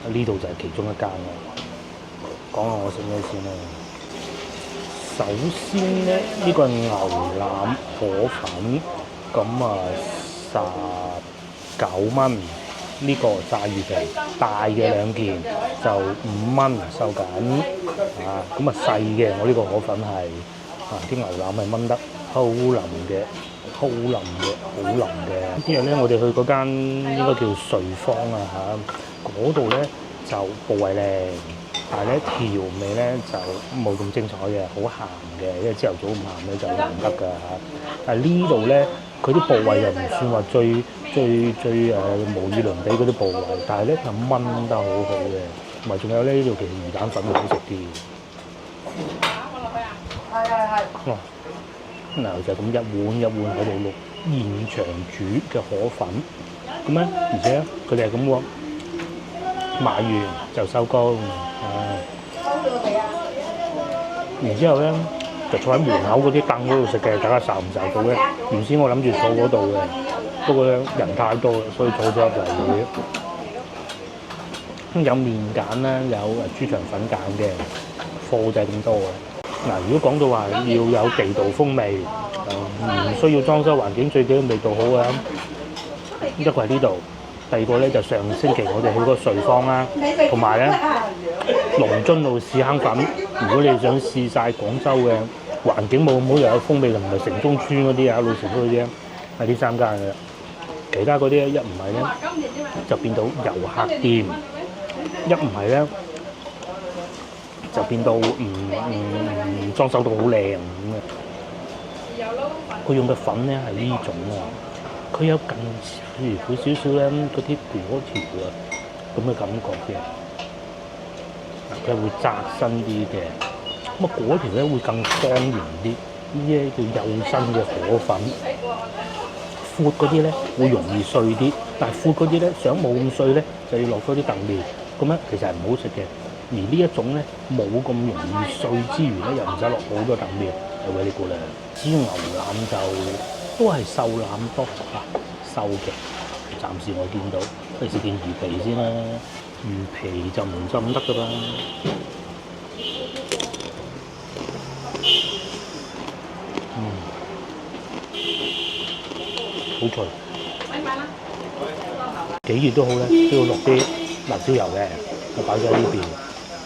呢度就係其中一間啦。講下我食咩先啦。首先咧，呢個牛腩河粉咁啊19蚊，呢個炸魚皮大嘅2件就5蚊收緊啊。咁啊細嘅我呢個河粉係啲牛腩係炆得好腍嘅，好腍嘅，好腍嘅。今日咧，我哋去嗰間應該叫瑞芳啊嚇，嗰度咧就部位靚，但係咧調味咧就冇咁精彩嘅，好鹹嘅，因為朝頭早咁鹹咧就唔得㗎嚇。但係呢度咧，佢啲部位又唔算話最無與倫比嗰啲部位，但係咧就炆得好好嘅，同埋仲有咧呢度其實魚蛋粉好食啲。哇！嗱就咁一碗喺度淥現場煮嘅河粉，咁咧而且佢哋係咁喎，賣完就收工，然之後咧就坐喺門口嗰啲凳嗰度食嘅，大家受唔受到咧？原先我諗住坐嗰度嘅，不過咧人太多啦，所以坐咗入嚟。有麵揀啦，有豬腸粉揀嘅，貨就係咁多嘅。嗱，如果講到話要有地道風味，唔需要裝修環境，最緊要味道好嘅。一個係呢度，第二個咧就上星期我哋去嗰個瑞芳啦，同埋咧龍津路屎坑粉。如果你想試晒廣州嘅環境冇咁好又有風味，同埋城中村嗰啲啊、老城區嗰啲啊，係呢3間嘅。其他嗰啲一唔係咧就變到遊客店，一唔係咧就變到裝修到好靚咁嘅。佢用嘅粉咧係呢種啊，佢有近似佢少少咧嗰啲果條啊咁嘅感覺嘅。佢會窄身啲嘅，咁啊果條咧會更方形啲，呢啲叫幼身嘅河粉。闊嗰啲咧會容易碎啲，但係闊嗰啲咧想冇咁碎咧就要落多啲燉料，咁咧其實係唔好食嘅。而呢一種咧冇咁容易碎之餘咧又唔使落好多燉料，係為你估啦。至於牛腩就都係瘦腩多啊，瘦嘅。暫時我見到，不如食件魚皮先啦。魚皮就唔浸得㗎啦。好脆。幾熱都好咧，都要落啲辣椒油嘅。我擺咗喺呢邊，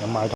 有買。